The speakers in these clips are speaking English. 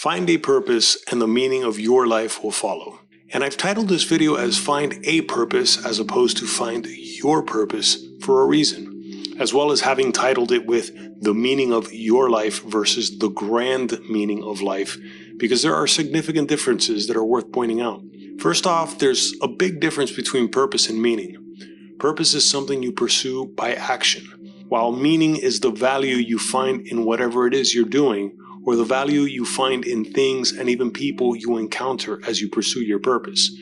Find a purpose and the meaning of your life will follow. And I've titled this video as Find a Purpose as opposed to Find Your Purpose for a reason, as well as having titled it with The Meaning of Your Life versus The Grand Meaning of Life, because there are significant differences that are worth pointing out. First off, there's a big difference between purpose and meaning. Purpose is something you pursue by action, while meaning is the value you find in whatever it is you're doing, or the value you find in things and even people you encounter as you pursue your purpose.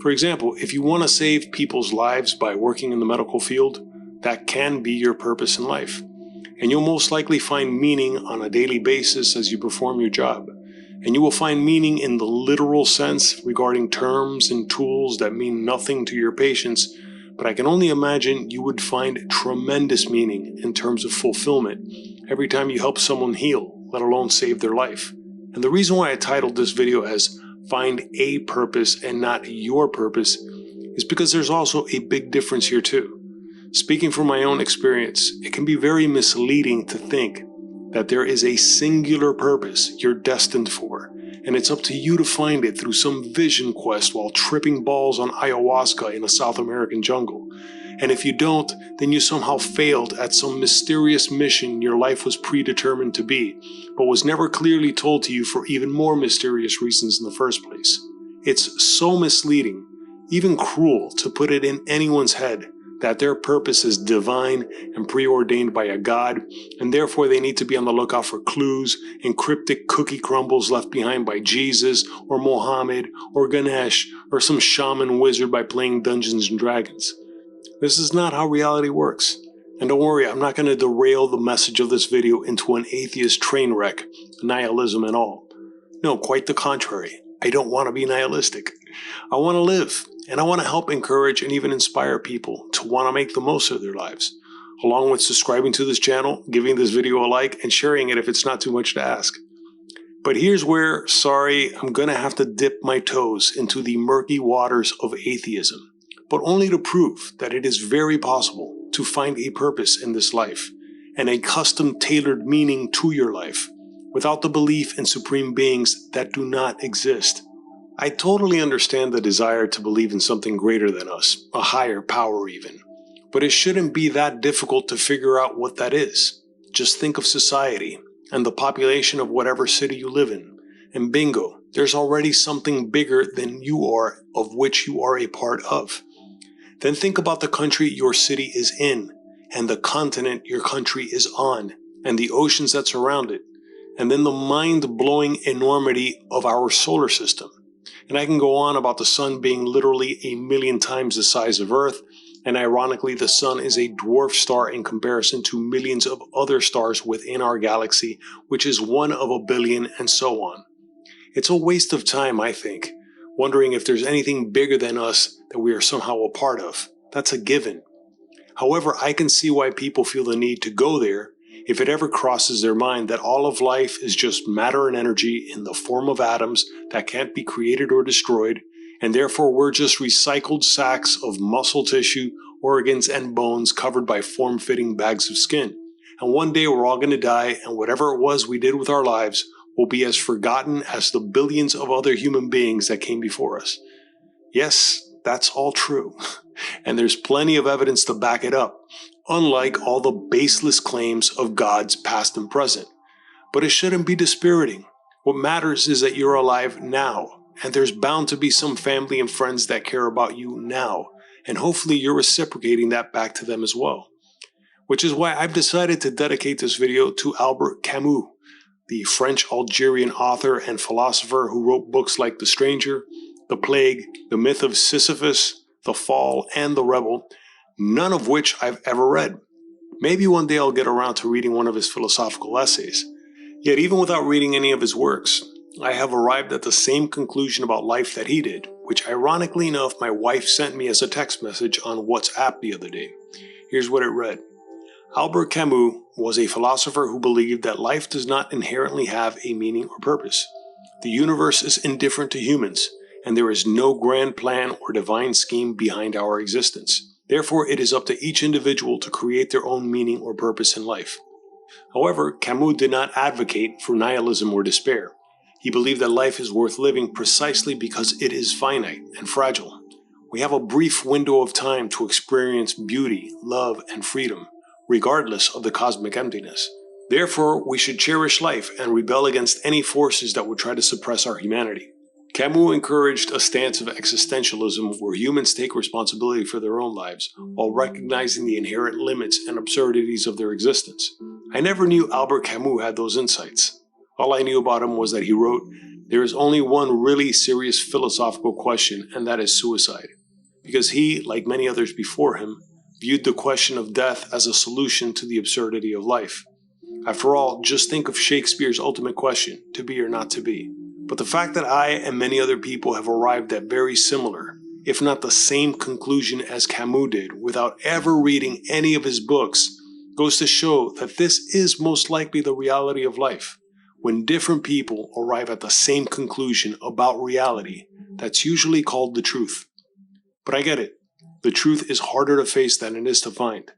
For example, if you want to save people's lives by working in the medical field, that can be your purpose in life. And you'll most likely find meaning on a daily basis as you perform your job. And you will find meaning in the literal sense regarding terms and tools that mean nothing to your patients, but I can only imagine you would find tremendous meaning in terms of fulfillment every time you help someone heal, let alone save their life. And the reason why I titled this video as Find a Purpose and not Your Purpose is because there's also a big difference here too. Speaking from my own experience, it can be very misleading to think that there is a singular purpose you're destined for, and it's up to you to find it through some vision quest while tripping balls on ayahuasca in a South American jungle. And if you don't, then you somehow failed at some mysterious mission your life was predetermined to be, but was never clearly told to you for even more mysterious reasons in the first place. It's so misleading, even cruel, to put it in anyone's head that their purpose is divine and preordained by a god, and therefore they need to be on the lookout for clues and cryptic cookie crumbles left behind by Jesus or Mohammed or Ganesh or some shaman wizard by playing Dungeons and Dragons. This is not how reality works. And don't worry, I'm not going to derail the message of this video into an atheist train wreck, nihilism and all. No, quite the contrary. I don't want to be nihilistic. I want to live, and I want to help encourage and even inspire people to want to make the most of their lives, along with subscribing to this channel, giving this video a like, and sharing it if it's not too much to ask. But here's where, sorry, I'm going to have to dip my toes into the murky waters of atheism, but only to prove that it is very possible to find a purpose in this life and a custom-tailored meaning to your life without the belief in supreme beings that do not exist. I totally understand the desire to believe in something greater than us, a higher power even, but it shouldn't be that difficult to figure out what that is. Just think of society and the population of whatever city you live in, and bingo, there's already something bigger than you are of which you are a part of. Then think about the country your city is in, and the continent your country is on, and the oceans that surround it, and then the mind-blowing enormity of our solar system. And I can go on about the sun being literally 1,000,000 times the size of Earth, and ironically the sun is a dwarf star in comparison to millions of other stars within our galaxy, which is 1 of a billion, and so on. It's a waste of time, I think, wondering if there's anything bigger than us that we are somehow a part of. That's a given. However, I can see why people feel the need to go there if it ever crosses their mind that all of life is just matter and energy in the form of atoms that can't be created or destroyed, and therefore we're just recycled sacks of muscle tissue, organs, and bones covered by form-fitting bags of skin. And one day we're all going to die, and whatever it was we did with our lives will be as forgotten as the billions of other human beings that came before us. Yes, that's all true. And there's plenty of evidence to back it up, unlike all the baseless claims of gods past and present. But it shouldn't be dispiriting. What matters is that you're alive now, and there's bound to be some family and friends that care about you now, and hopefully you're reciprocating that back to them as well. Which is why I've decided to dedicate this video to Albert Camus, the French-Algerian author and philosopher who wrote books like The Stranger, The Plague, The Myth of Sisyphus, The Fall, and The Rebel, none of which I've ever read. Maybe one day I'll get around to reading one of his philosophical essays. Yet even without reading any of his works, I have arrived at the same conclusion about life that he did, which ironically enough my wife sent me as a text message on WhatsApp the other day. Here's what it read. Albert Camus was a philosopher who believed that life does not inherently have a meaning or purpose. The universe is indifferent to humans, and there is no grand plan or divine scheme behind our existence. Therefore, it is up to each individual to create their own meaning or purpose in life. However, Camus did not advocate for nihilism or despair. He believed that life is worth living precisely because it is finite and fragile. We have a brief window of time to experience beauty, love, and freedom, regardless of the cosmic emptiness. Therefore, we should cherish life and rebel against any forces that would try to suppress our humanity. Camus encouraged a stance of existentialism where humans take responsibility for their own lives while recognizing the inherent limits and absurdities of their existence. I never knew Albert Camus had those insights. All I knew about him was that he wrote, "There is only one really serious philosophical question, and that is suicide." Because he, like many others before him, viewed the question of death as a solution to the absurdity of life. After all, just think of Shakespeare's ultimate question, to be or not to be. But the fact that I and many other people have arrived at very similar, if not the same conclusion as Camus did without ever reading any of his books, goes to show that this is most likely the reality of life. When different people arrive at the same conclusion about reality, that's usually called the truth. But I get it. The truth is harder to face than it is to find.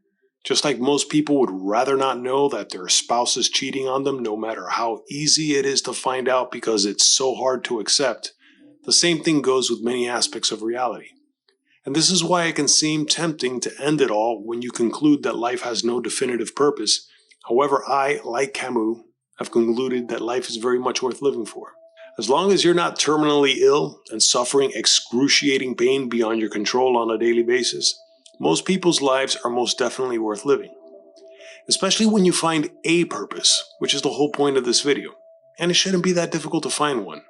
Just like most people would rather not know that their spouse is cheating on them no matter how easy it is to find out because it's so hard to accept, the same thing goes with many aspects of reality. And this is why it can seem tempting to end it all when you conclude that life has no definitive purpose. However, I, like Camus, have concluded that life is very much worth living for. As long as you're not terminally ill and suffering excruciating pain beyond your control on a daily basis, most people's lives are most definitely worth living. Especially when you find a purpose, which is the whole point of this video. And it shouldn't be that difficult to find one.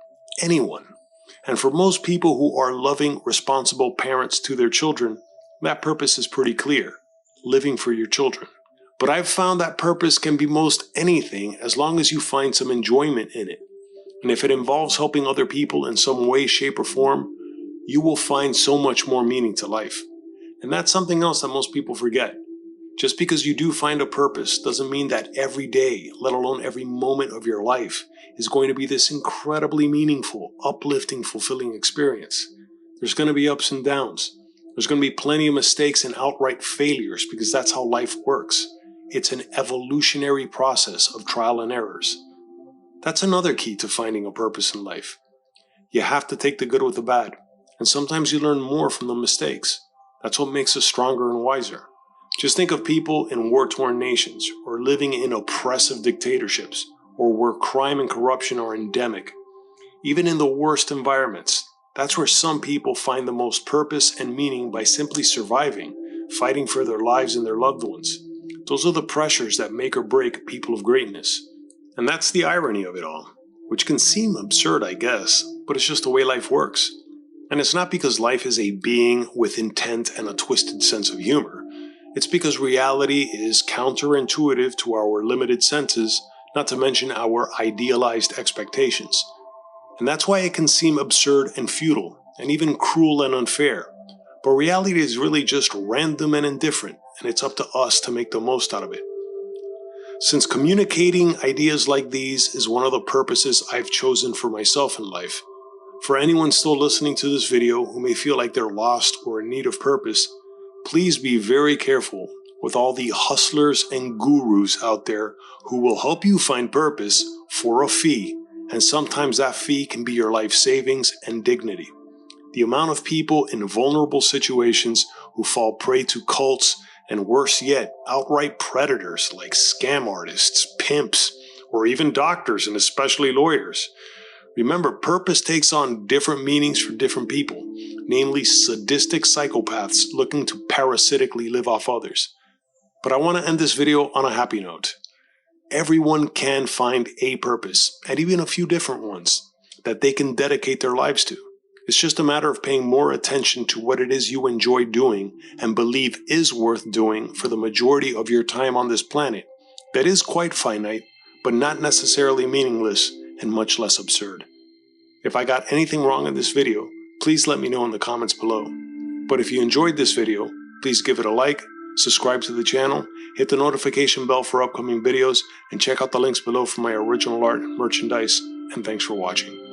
Anyone. And for most people who are loving, responsible parents to their children, that purpose is pretty clear. Living for your children. But I've found that purpose can be most anything as long as you find some enjoyment in it. And if it involves helping other people in some way, shape, or form, you will find so much more meaning to life. And that's something else that most people forget. Just because you do find a purpose doesn't mean that every day, let alone every moment of your life, is going to be this incredibly meaningful, uplifting, fulfilling experience. There's going to be ups and downs. There's going to be plenty of mistakes and outright failures because that's how life works. It's an evolutionary process of trial and errors. That's another key to finding a purpose in life. You have to take the good with the bad, and sometimes you learn more from the mistakes. That's what makes us stronger and wiser. Just think of people in war-torn nations, or living in oppressive dictatorships, or where crime and corruption are endemic. Even in the worst environments, that's where some people find the most purpose and meaning by simply surviving, fighting for their lives and their loved ones. Those are the pressures that make or break people of greatness. And that's the irony of it all, which can seem absurd, I guess, but it's just the way life works. And it's not because life is a being with intent and a twisted sense of humor. It's because reality is counterintuitive to our limited senses, not to mention our idealized expectations. And that's why it can seem absurd and futile, and even cruel and unfair. But reality is really just random and indifferent, and it's up to us to make the most out of it. Since communicating ideas like these is one of the purposes I've chosen for myself in life, for anyone still listening to this video who may feel like they're lost or in need of purpose, please be very careful with all the hustlers and gurus out there who will help you find purpose for a fee, and sometimes that fee can be your life savings and dignity. The amount of people in vulnerable situations who fall prey to cults and worse yet, outright predators like scam artists, pimps, or even doctors and especially lawyers. Remember, purpose takes on different meanings for different people, namely sadistic psychopaths looking to parasitically live off others. But I want to end this video on a happy note. Everyone can find a purpose, and even a few different ones, that they can dedicate their lives to. It's just a matter of paying more attention to what it is you enjoy doing and believe is worth doing for the majority of your time on this planet. That is quite finite, but not necessarily meaningless and much less absurd. If I got anything wrong in this video, please let me know in the comments below. But if you enjoyed this video, please give it a like, subscribe to the channel, hit the notification bell for upcoming videos, and check out the links below for my original art and merchandise. And thanks for watching.